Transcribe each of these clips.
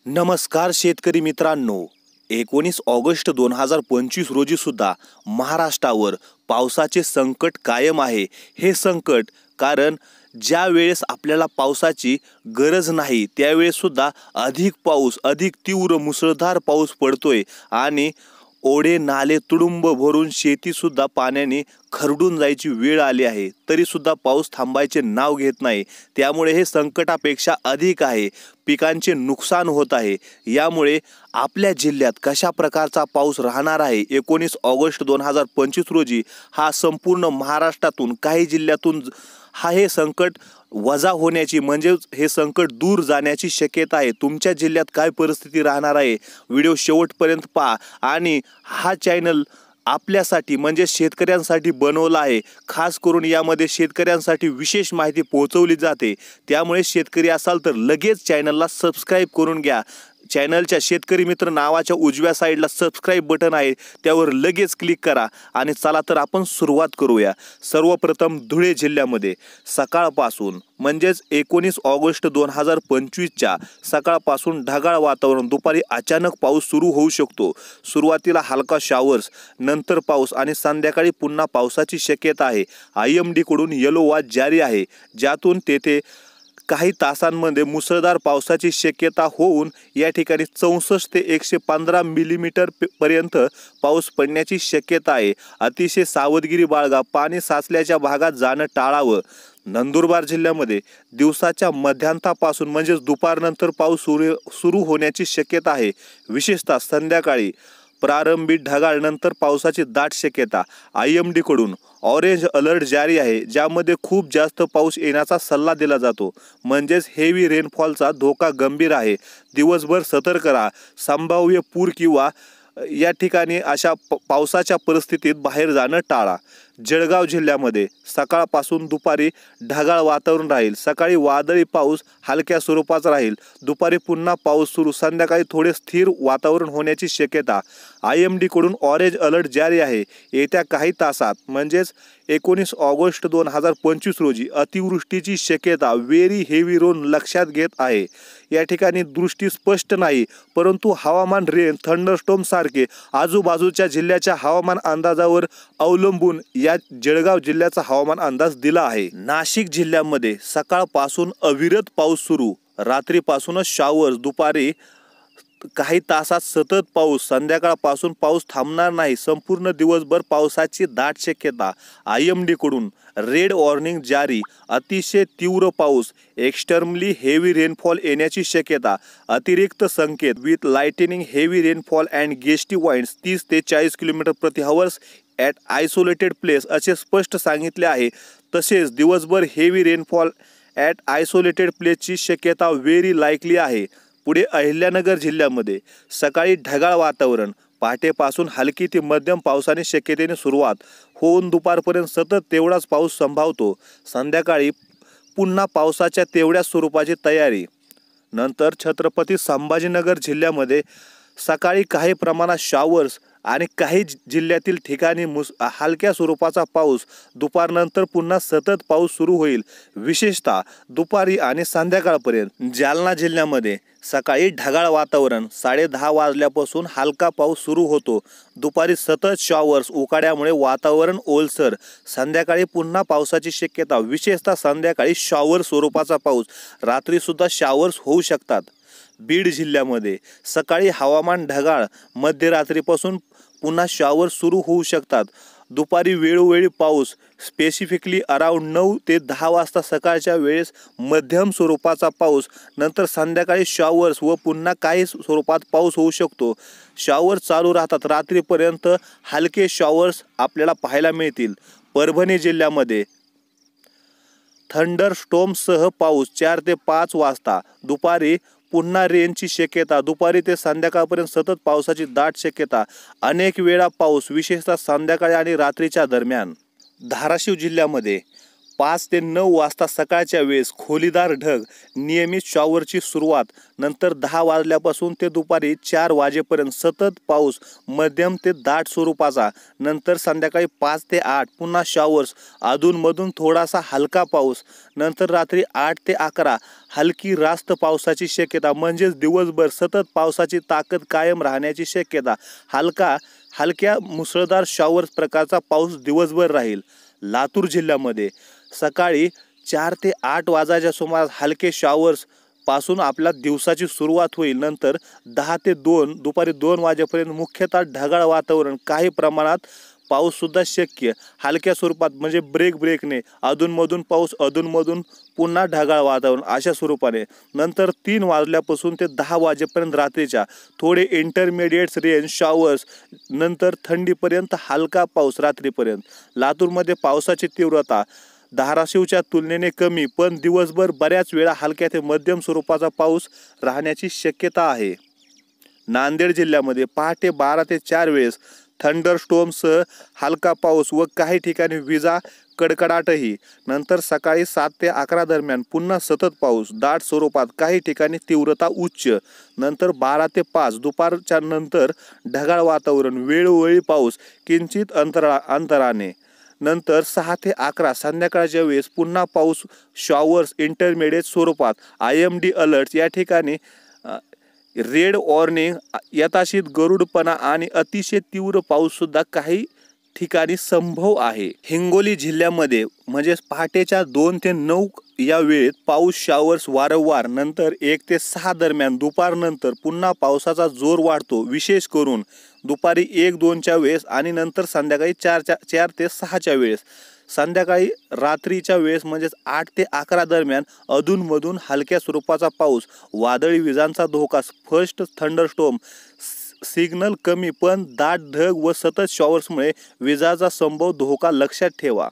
नमस्कार शेतकरी मित्रांनो, 19 ऑगस्ट 2025 रोजी सुद्धा महाराष्ट्रावर पावसाचे संकट कायम आहे। हे संकट कारण ज्या वेळेस आपल्याला पावसाची गरज नाही त्यावेळेस सुद्धा अधिक पाऊस, अधिक तीव्र मुसळधार पाऊस पडतोय आणि ओढे नाले तुडुंब भरून शेती सुद्धा पाण्याने खरडून जायची वेळ आली आहे। तरी सुद्धा पाऊस थांबायचे नाव घेत नाही। त्यामुळे हे संकटापेक्षा अधिक आहे, पिकांचे नुकसान होत आहे। यामुळे आपल्या जिल्ह्यात कशा प्रकारचा पाऊस राहणार आहे 19 ऑगस्ट 2025 रोजी हा संपूर्ण महाराष्ट्रातून काही जिल्ह्यातून हे संकट वजा होण्याची म्हणजे हे संकट दूर जाण्याची शक्यता आहे। तुमच्या जिल्ह्यात काय परिस्थिती राहणार आहे व्हिडिओ शेवटपर्यंत पहा आणि हा चॅनल आपल्यासाठी म्हणजे शेतकऱ्यांसाठी बनवला आहे। खास करून यामध्ये शेतकऱ्यांसाठी विशेष माहिती पोहोचवली जाते। त्यामुळे शेतकरी असाल तर लगेच चॅनलला सबस्क्राइब करून घ्या। चॅनलच्या शेतकरी मित्र नावाच्या उजव्या साईडला सबस्क्राइब बटन आहे, त्यावर लगेच क्लिक करा आणि चला तर आपण सुरुवात करूया। सर्वप्रथम धुळे जिल्ह्यामध्ये सकाळपासून म्हणजेच 19 ऑगस्ट 2025च्या सकाळपासून ढगाळ वातावरण, दुपारी अचानक पाऊस सुरू होऊ शकतो। सुरुवातीला हलका शावर्स, नंतर पाऊस आणि संध्याकाळी पुन्हा पावसाची शक्यता आहे। IMD कडून येलो वॉच जारी आहे, ज्यातून तेथे काही तासांमध्ये मुसळधार पावसाची शक्यता होऊन या ठिकाणी 64 ते 115 मिलीमीटर पर्यंत पाऊस पडण्याची शक्यता आहे। अतिशय सावधगिरी बाळगा, पाणी साचल्याच्या भागात जाणं टाळावं। नंदुरबार जिल्ह्यामध्ये दिवसाच्या मध्यांतापासून म्हणजेच दुपारनंतर पाऊस सुरू होण्याची शक्यता आहे। विशेषतः संध्याकाळी प्रारंभी ढगाळ, नंतर पावसाची दाट शक्यता। IMD कडून ऑरेंज अलर्ट जारी आहे, ज्यामध्ये खूप जास्त पाऊस येण्याचा सल्ला दिला जातो, म्हणजेच हेवी रेनफॉलचा धोका गंभीर आहे। दिवसभर सतर्क राहा, संभाव्य पूर किंवा या ठिकाणी अशा पावसाच्या परिस्थितीत बाहेर जाणं टाळा। जळगाव जिल्ह्यामध्ये सकाळपासून दुपारी ढगाळ वातावरण राहील, सकाळी वादळी पाऊस हलक्या स्वरूपाचा राहील, दुपारी पुन्हा पाऊस सुरू, संध्याकाळी थोडे स्थिर वातावरण होण्याची शक्यता। IMD कडून ऑरेंज अलर्ट जारी आहे। येत्या काही तासात म्हणजेच 19 ऑगस्ट 2025 रोजी अतिवृष्टीची शक्यता व्हेरी हेवी रेन लक्षात घेत आहे। या ठिकाणी दृष्टी स्पष्ट नाही, परंतु हवामान रेन, थंडरस्टॉर्म सारखे आजूबाजूच्या जिल्ह्याच्या हवामान अंदाजावर अवलंबून या जळगाव जिल्ह्याचा हवामान अंदाज दिला आहे। नाशिक जिल्ह्यामध्ये सकाळपासून अविरत पाऊस सुरू, रात्रीपासूनच शावर्स, दुपारी काही तासात सतत पाऊस, संध्याकाळपासून पाऊस थांबणार नाही, संपूर्ण दिवसभर पावसाची दाट शक्यता। IMD कडून रेड वॉर्निंग जारी, अतिशय तीव्र पाऊस, एक्स्ट्रीमली हेवी रेनफॉल येण्याची शक्यता। अतिरिक्त संकेत with lightning, heavy rainfall and gusty winds 30 ते 40 किलोमीटर प्रति हवर्स ॲट आयसोलेटेड प्लेस असे स्पष्ट सांगितले आहे। तसेच दिवसभर हेवी रेनफॉल ॲट आयसोलेटेड प्लेसची शक्यता व्हेरी लाईकली आहे। पुढे अहिल्यानगर जिल्ह्यामध्ये सकाळी ढगाळ वातावरण, पहाटेपासून हलकी ते मध्यम पावसाने शक्यतेने सुरुवात होऊन दुपारपर्यंत सतत तेवढाच पाऊस संभावतो। संध्याकाळी पुन्हा पावसाच्या तेवढ्याच स्वरूपाची तयारी। नंतर छत्रपती संभाजीनगर जिल्ह्यामध्ये सकाळी काही प्रमाणात शावर्स आणि काही जिल्ह्यातील ठिकाणी हलक्या स्वरूपाचा पाऊस, दुपारनंतर पुन्हा सतत पाऊस सुरू होईल, विशेषतः दुपारी आणि संध्याकाळपर्यंत। जालना जिल्ह्यामध्ये सकाळी ढगाळ वातावरण, 10:30 वाजल्यापासून हलका पाऊस सुरू होतो, दुपारी सतत शॉवर्स, उकाड्यामुळे वातावरण ओलसर, संध्याकाळी पुन्हा पावसाची शक्यता, विशेषतः संध्याकाळी शॉवर स्वरूपाचा पाऊस, रात्रीसुद्धा शॉवर्स होऊ शकतात। बीड जिल्ह्यामध्ये सकाळी हवामान ढगाळ, मध्यरात्रीपासून पुन्हा शॉवर सुरू होऊ शकतात, दुपारी वेळोवेळी पाऊस, स्पेसिफिकली अराउंड 9 ते 10 वाजता सकाळच्या वेळेस मध्यम स्वरूपाचा पाऊस, नंतर संध्याकाळी शॉवर्स व पुन्हा काही स्वरूपात पाऊस होऊ शकतो। शॉवर्स चालू राहतात, रात्रीपर्यंत हलके शॉवर्स आपल्याला पाहायला मिळतील। परभणी जिल्ह्यामध्ये थंडरस्टॉर्मसह पाऊस 4 ते 5 वाजता, दुपारी पुन्हा रेनची शक्यता, दुपारी ते संध्याकाळपर्यंत सतत पावसाची दाट शक्यता, अनेक वेळा पाऊस, विशेषतः संध्याकाळी आणि रात्रीच्या दरम्यान। धाराशिव जिल्ह्यामध्ये 5 ते 9 वाजता सकाळच्या वेळेस खोलीदार ढग, नियमित शॉवरची सुरुवात, नंतर 10 वाजल्यापासून ते दुपारी 4 वाजेपर्यंत सतत पाऊस, मध्यम ते दाट स्वरूपाचा, नंतर संध्याकाळी 5 ते 8 पुन्हा शॉवर्स, अधूनमधून थोडासा हलका पाऊस, नंतर रात्री 8 ते 11 हलकी रास्त पावसाची शक्यता, म्हणजेच दिवसभर सतत पावसाची ताकद कायम राहण्याची शक्यता. हलक्या मुसळधार शॉवर्स प्रकारचा पाऊस दिवसभर राहील. लातूर जिल्ह्यामध्ये सकाळी 4 ते 8 वाजायच्या सुमारास हलके शॉवर्स पासून आपल्या दिवसाची सुरुवात होईल. नंतर 10 ते 2 दुपारी 2 वाजेपर्यंत मुख्यतः ढगाळ वातावरण, काही प्रमाणात पाऊस सुद्धा शक्य, हलक्या स्वरूपात म्हणजे ब्रेकने अधूनमधून पाऊस, अधूनमधून पुन्हा ढगाळ वातावरण अशा स्वरूपाने. नंतर 3 वाजल्यापासून ते 10 वाजेपर्यंत रात्रीच्या थोडे इंटरमिडिएट रेन शॉवर्स, नंतर थंडीपर्यंत हलका पाऊस रात्रीपर्यंत. लातूरमध्ये पावसाची तीव्रता धाराशिवच्या तुलनेने कमी, पण दिवसभर बऱ्याच वेळा हलक्या ते मध्यम स्वरूपाचा पाऊस राहण्याची शक्यता आहे. नांदेड जिल्ह्यामध्ये पहाटे 12 ते 4 वेळेस थंडरस्टॉर्मसह हलका पाऊस व काही ठिकाणी विजा कडकडाटही. नंतर सकाळी 7 ते 11 दरम्यान पुन्हा सतत पाऊस, दाट स्वरूपात, काही ठिकाणी तीव्रता उच्च. नंतर 12 ते 5 दुपारच्या नंतर ढगाळ वातावरण, वेळोवेळी पाऊस, किंचित अंतराने. नंतर 6 ते 11 संध्याकाळच्या वेळेस पुन्हा पाऊस, शॉवर्स इंटरमिडिएट स्वरूपात. IMD अलर्ट या ठिकाणी रेड वॉर्निंग, यथाशीत गरुडपणा आणि अतिशय तीव्र पाऊस सुद्धा काही ठिकाणी संभव आहे. हिंगोली जिल्ह्यामध्ये म्हणजे पहाटेच्या 2 ते 9 या वेळेत पाऊस, शॉवर्स वारंवार. नंतर 1 ते 6 दरम्यान दुपारनंतर पुन्हा पावसाचा जोर वाढतो, विशेष करून दुपारी 1-2च्या वेळेस आणि नंतर संध्याकाळी 4 ते 6च्या वेळेस. संध्याकाळी रात्रीच्या वेळेस म्हणजेच 8 ते 11 दरम्यान अधूनमधून हलक्या स्वरूपाचा पाऊस, वादळी विजांचा धोका, फर्स्ट थंडरस्टॉर्म सिग्नल कमी, पण दाट ढग व सतत शॉवर्समुळे विजाचा संभव धोका लक्षात ठेवा.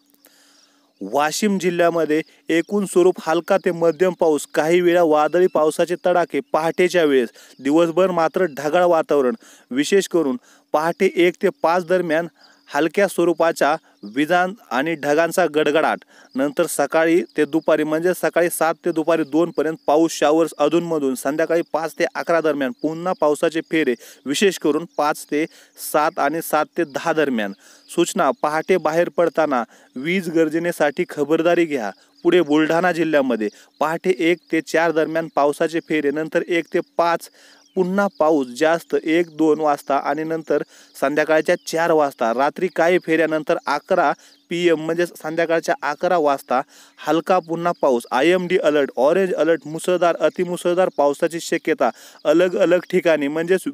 वाशिम जिल्ह्यामध्ये एकूण स्वरूप हलका ते मध्यम पाऊस, काही वेळा वादळी पावसाचे तडाखे पहाटेच्या वेळेस. दिवसभर मात्र ढगाळ वातावरण, विशेष करून पहाटे 1 ते 5 दरम्यान हलक्या स्वरूपाच्या विजा आणि ढगांचा गडगडाट. नंतर सकाळी ते दुपारी म्हणजे सकाळी 7 ते दुपारी 2 पर्यंत पाऊस, शॉवर्स अधूनमधून. संध्याकाळी 5 ते 11 दरम्यान पुन्हा पावसाचे फेरे, विशेष करून 5 ते 7 आणि 7 ते 10 दरम्यान. सूचना: पहाटे बाहेर पडताना वीज गर्जनेसाठी खबरदारी घ्या. पुढे बुलढाणा जिल्ह्यामध्ये पहाटे 1 ते 4 दरम्यान पावसाचे फेरे, नंतर 1 ते 5 पुन्हा पाऊस जास्त 1-2 वाजता आणि नंतर संध्याकाळच्या 4 वाजता. रात्री काही फेऱ्यानंतर 11 PM म्हणजे संध्याकाळच्या 11 वाजता हलका पुन्हा पाऊस. IMD अलर्ट, ऑरेंज अलर्ट, मुसळधार, अतिमुसळधार पावसाची शक्यता. अलग ठिकाणी म्हणजेच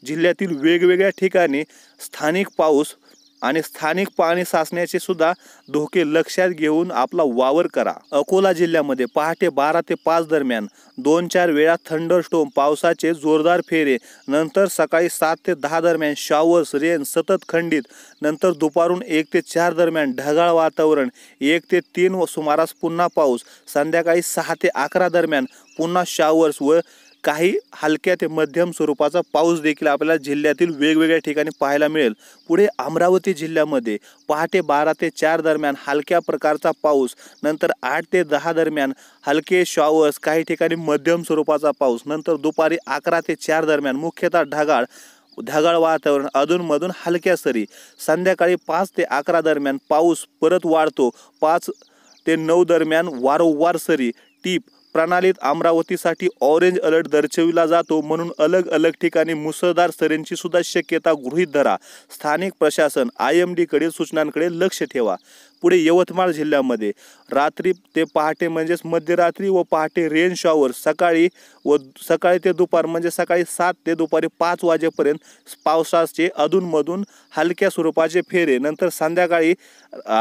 जिल्ह्यातील वेगवेगळ्या ठिकाणी स्थानिक पाऊस आणि स्थानिक पाणी साचण्याचे सुद्धा धोके लक्षात घेऊन आपला वावर करा. अकोला जिल्ह्यामध्ये पहाटे 12 ते 5 दरम्यान 2-4 वेळा थंडरस्टॉर्म, पावसाचे जोरदार फेरे. नंतर सकाळी 7 ते 10 दरम्यान शॉवर्स, रेन सतत खंडित. नंतर दुपारून 1 ते 4 दरम्यान ढगाळ वातावरण, 1 ते 3 सुमारास पुन्हा पाऊस. संध्याकाळी 6 ते 11 दरम्यान पुन्हा शॉवर्स व काही हलक्या ते मध्यम स्वरूपाचा पाऊस देखील आपल्याला जिल्ह्यातील वेगवेगळ्या ठिकाणी पाहायला मिळेल. पुढे अमरावती जिल्ह्यामध्ये पहाटे 12 ते 4 दरम्यान हलक्या प्रकारचा पाऊस. नंतर 8 ते 10 दरम्यान हलके शॉवर्स, काही ठिकाणी मध्यम स्वरूपाचा पाऊस. नंतर दुपारी 11 ते 4 दरम्यान मुख्यतः ढगाळ वातावरण, अधूनमधून हलक्या सरी. संध्याकाळी 5 ते 11 दरम्यान पाऊस परत वाढतो. 5 ते 9 दरम्यान वारंवार सरी. टीप: प्रणालीत अमरावतीसाठी ऑरेंज अलर्ट दर्शविला जातो, म्हणून अलग ठिकाणी मुसळधार सरींची सुद्धा शक्यता गृहीत धरा. स्थानिक प्रशासन IMD कडील सूचनांकडे लक्ष ठेवा. पुढे यवतमाळ जिल्ह्यामध्ये रात्री ते पहाटे म्हणजेच मध्यरात्री व पहाटे रेन शॉवर, सकाळी ते दुपार म्हणजे सकाळी 7 ते दुपारी 5 वाजेपर्यंत पावसाचे अधूनमधून हलक्या स्वरूपाचे फेरे. नंतर संध्याकाळी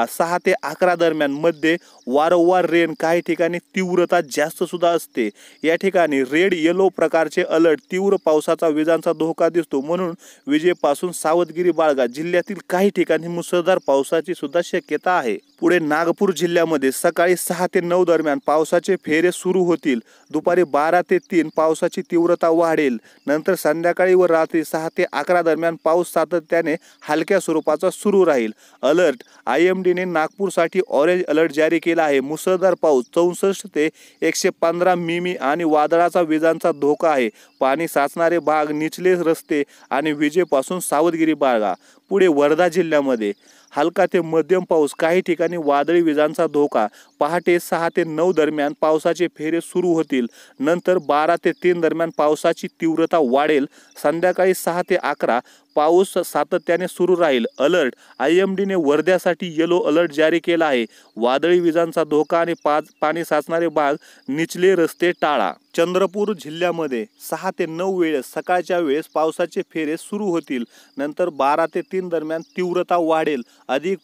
6 ते 11 दरम्यान मध्ये वारंवार रेन, काही ठिकाणी तीव्रता जास्त सुद्धा असते. या ठिकाणी रेड येलो प्रकारचे अलर्ट, तीव्र पावसाचा, विजांचा धोका दिसतो, म्हणून विजेपासून सावधगिरी बाळगा. जिल्ह्यातील काही ठिकाणी मुसळधार पावसाची सुद्धा शक्यता आहे. आहे। पुढे नागपूर जिल्ह्यामध्ये सकाळी 6 ते 9 दरम्यान पावसाचे फेरे सुरू होतील। दुपारी 12 ते 3 पावसाची तीव्रता वाढेल। नंतर संध्याकाळी व रात्री 6 ते 11 दरम्यान पाऊस सातत्याने हलक्या स्वरूपाचा सुरू राहील। अलर्ट IMDने नागपूरसाठी ऑरेंज अलर्ट जारी केला आहे। मुसळधार पाऊस 64 ते 115 मिमी आणि वादळाचा विजांचा धोका आहे। पाणी साचणारे भाग, निचले रस्ते आणि विजेपासून सावधगिरी बाळगा। पुढे वर्धा जिल्ह्यामध्ये हलका ते मध्यम पाऊस, काही ठिकाणी वादळी विजांचा धोका। पहाटे 6 ते 9 दरम्यान पावसाचे फेरे सुरू होतील। नंतर 12 ते 3 दरम्यान पावसाची तीव्रता वाढेल। संध्याकाळी 6 ते 11 पाऊस सातत्याने सुरू राहील। अलर्ट IMDने वर्ध्यासाठी येलो अलर्ट जारी केला आहे। वादळी विजांचा धोका आणि पाणी साचणारे भाग, निचले रस्ते टाळा। चंद्रपूर जिल्ह्यामध्ये 6 ते 9 वेळेस सकाळच्या वेळेस पावसाचे फेरे सुरू होतील। नंतर 12 ते 3 दरम्यान तीव्रता वाढेल। अधिक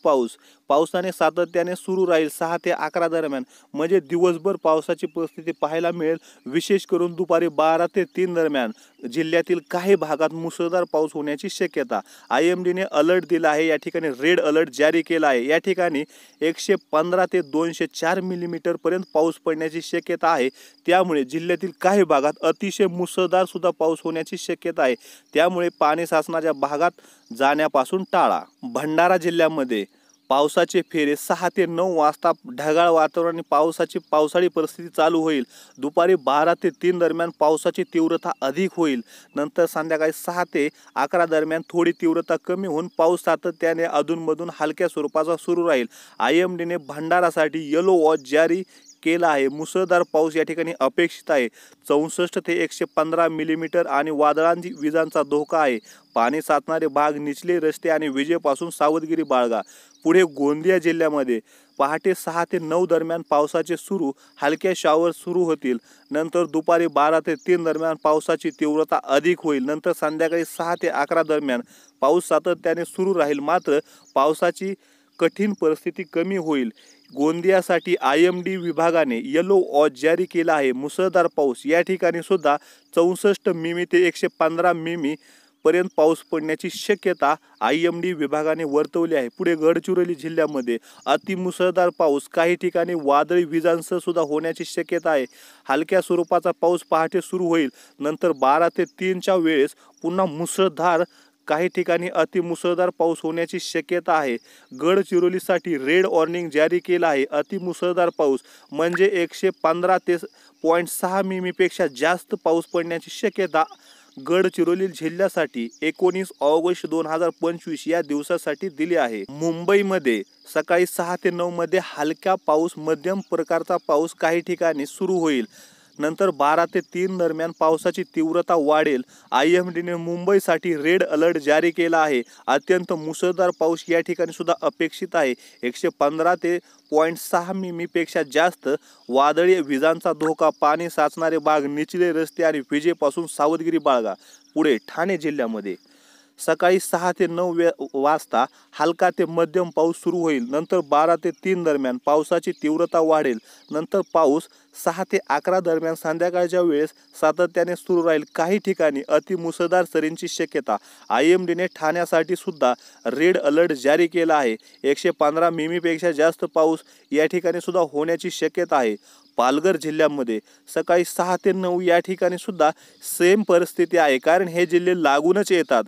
पावसाने सातत्याने सुरू राहील 6 ते 11 दरम्यान, म्हणजे दिवसभर पावसाची परिस्थिती पाहायला मिळेल। विशेष करून दुपारी 12 ते 3 दरम्यान जिल्ह्यातील काही भागात मुसळधार पाऊस होण्याची शक्यता। IMDने अलर्ट दिला आहे। या ठिकाणी रेड अलर्ट जारी केला आहे। या ठिकाणी 115 ते 204 मिलीमीटर पर्यंत पाऊस पडण्याची शक्यता आहे। त्यामुळे जिल्ह्यातील काही भागात अतिशय मुसळधार सुद्धा पाऊस होण्याची शक्यता आहे। त्यामुळे पाणी साचणाऱ्या भागात जाण्यापासून टाळा। भंडारा जिल्ह्यामध्ये पावसाचे फेरे 6 ते 9 वाजता ढगाळ वातावरण आणि पावसाळी परिस्थिती चालू होईल। दुपारी 12 ते 3 दरम्यान पावसाची तीव्रता अधिक होईल। नंतर संध्याकाळी 6 ते 11 दरम्यान थोडी तीव्रता कमी होऊन पाऊस सातत्याने अधूनमधून हलक्या स्वरूपाचा सुरू राहील। IMDने भंडारासाठी येलो वॉच जारी केला आहे। मुसळधार पाऊस या ठिकाणी अपेक्षित आहे। 64 ते 115 मिलीमीटर आणि वादळांची विजांचा धोका आहे। पाणी साचणारे भाग, निचले रस्ते आणि विजेपासून सावधगिरी बाळगा। पुढे गोंदिया जिल्ह्यामध्ये पहाटे 6 ते 9 दरम्यान पावसाचे हलक्या शावर सुरू होतील। नंतर दुपारी 12 ते 3 दरम्यान पावसाची तीव्रता अधिक होईल। नंतर संध्याकाळी 6 ते 11 दरम्यान पाऊस सातत्याने सुरू राहील, मात्र पावसाची कठीण परिस्थिती कमी होईल। गोंदियासाठी IMD विभागाने येलो वॉच जारी केला आहे। मुसळधार पाऊस या ठिकाणी सुद्धा 64 मिमी ते 115 मिमी पर्यंत पाऊस पडण्याची शक्यता IMD विभागाने वर्तवली आहे। पुढे गडचिरोली जिल्ह्यामध्ये अतिमुसळधार पाऊस, काही ठिकाणी वादळी विजांसह सुद्धा होण्याची शक्यता आहे। हलक्या स्वरूपाचा पाऊस पहाटे सुरू होईल। नंतर 12 ते 3च्या वेळेस पुन्हा मुसळधार, काही ठिकाणी अतिमुसळधार पाऊस होण्याची शक्यता आहे। गडचिरोलीसाठी रेड वॉर्निंग जारी केला आहे। अतिमुसळधार पाऊस म्हणजे 115 ते 0.6 मिमीपेक्षा जास्त पाऊस पडण्याची शक्यता गडचिरोली जिल्ह्यासाठी 19 ऑगस्ट 2025 या दिवसासाठी दिली आहे। मुंबईमध्ये सकाळी 6 ते 9 मध्ये हलका पाऊस, मध्यम प्रकारचा पाऊस काही ठिकाणी सुरू होईल। नंतर 12 ते 3 दरम्यान पावसाची तीव्रता वाढेल। IMDने मुंबईसाठी रेड अलर्ट जारी केला आहे। अत्यंत मुसळधार पाऊस या ठिकाणी सुद्धा अपेक्षित आहे। 115 ते 0.6 मिमीपेक्षा जास्त, वादळी विजांचा धोका, पाणी साचणारे भाग, निचले रस्ते आणि विजेपासून सावधगिरी बाळगा। पुढे ठाणे जिल्ह्यामध्ये सकाळी 6 ते 9 वाजता हलका ते मध्यम पाऊस सुरू होईल। नंतर 12 ते 3 दरम्यान पावसाची तीव्रता वाढेल। नंतर पाऊस 6 ते 11 दरम्यान संध्याकाळच्या वेळेस सातत्याने सुरू राहील। काही ठिकाणी अतिमुसळधार सरींची शक्यता। IMDने ठाण्यासाठी सुद्धा रेड अलर्ट जारी केला आहे। 115 मिमीपेक्षा जास्त पाऊस या ठिकाणी सुद्धा होण्याची शक्यता आहे। पालघर जिल्ह्यामध्ये सकाळी 6 ते 9 या ठिकाणी सुद्धा सेम परिस्थिती आहे, कारण हे जिल्हे लागूनच येतात।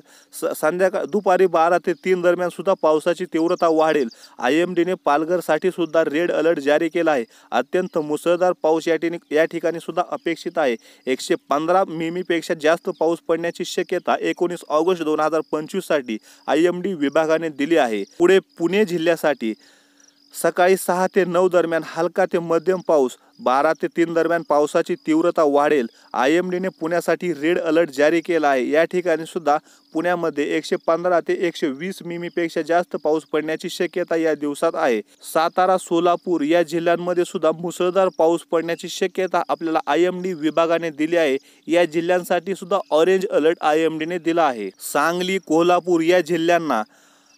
दुपारी 12 ते 3 दरम्यान सुद्धा पावसाची तीव्रता वाढेल। IMDने पालघरसाठी सुद्धा रेड अलर्ट जारी केला आहे। अत्यंत मुसळधार पाऊस या ठिकाणी सुद्धा अपेक्षित आहे। 115 मिमीपेक्षा जास्त पाऊस पडण्याची शक्यता 19 ऑगस्ट 2025 साठी IMD विभागाने दिली आहे। पुढे पुणे जिल्ह्यासाठी सकाळी 6 ते 9 दरम्यान हलका ते मध्यम पाऊस, 12 ते 3 दरम्यान पावसाची तीव्रता वाढेल। IMDने पुण्यासाठी रेड अलर्ट जारी केला आहे। या ठिकाणी सुद्धा पुण्यामध्ये 115 ते 120 मिमीपेक्षा जास्त पाऊस पडण्याची शक्यता या दिवसात आहे। सातारा, सोलापूर या जिल्ह्यांमध्ये सुद्धा मुसळधार पाऊस पडण्याची शक्यता आपल्याला IMD विभागाने दिली आहे। या जिल्ह्यांसाठी सुद्धा ऑरेंज अलर्ट IMDने दिला आहे। सांगली, कोल्हापूर या जिल्ह्यांना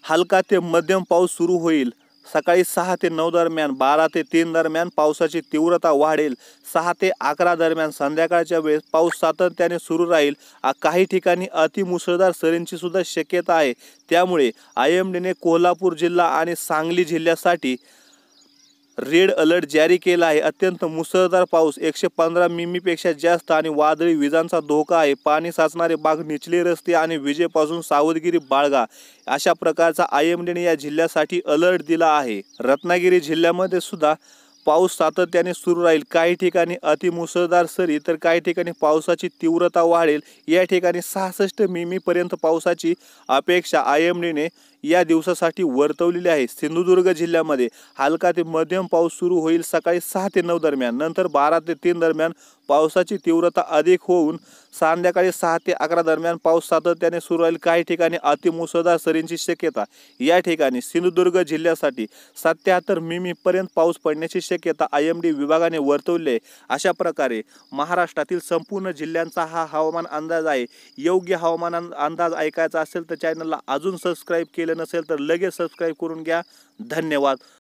हलका ते मध्यम पाऊस सुरू होईल। सकाळी 6 ते 9 दरम्यान, 12 ते 3 दरम्यान पावसाची तीव्रता वाढेल. 6 ते 11 दरम्यान संध्याकाळच्या वेळेस पाऊस सातत्याने सुरू राहील. काही ठिकाणी अतिमुसळधार सरींची सुद्धा शक्यता आहे. त्यामुळे IMDने कोल्हापूर जिल्हा आणि सांगली जिल्ह्यासाठी रेड अलर्ट जारी केला आहे. अत्यंत मुसळधार पाऊस 115 मिमीपेक्षा जास्त आणि वादळी विजांचा धोका आहे. पाणी साचणारे भाग, निचले रस्ते आणि विजेपासून सावधगिरी बाळगा, अशा प्रकारचा IMDने या जिल्ह्यासाठी अलर्ट दिला आहे. रत्नागिरी जिल्ह्यामध्ये सुद्धा पाऊस सातत्याने सुरू राहील. काही ठिकाणी अतिमुसळधार सरी तर काही ठिकाणी पावसाची तीव्रता वाढेल. या ठिकाणी 66 मिमीपर्यंत पावसाची अपेक्षा IMDने या दिवसासाठी वर्तवलेली आहे. सिंधुदुर्ग जिल्ह्यामध्ये हलका ते मध्यम पाऊस सुरू होईल सकाळी 6 ते 9 दरम्यान. नंतर 12 ते 3 दरम्यान पावसाची तीव्रता अधिक होऊन संध्याकाळी 6 ते 11 दरम्यान पाऊस सातत्याने सुरू राहील. काही ठिकाणी अतिमुसळधार सरींची शक्यता. या ठिकाणी सिंधुदुर्ग जिल्ह्यासाठी 77 मिमीपर्यंत पाऊस पडण्याची शक्यता IMD विभागाने वर्तवली आहे. अशा प्रकारे महाराष्ट्रातील संपूर्ण जिल्ह्यांचा हा हवामान अंदाज आहे. योग्य हवामान अंदाज ऐकायचा असेल तर चॅनलला अजून सबस्क्राईब केलं नसेल तर लगेच सबस्क्राईब करून घ्या. धन्यवाद.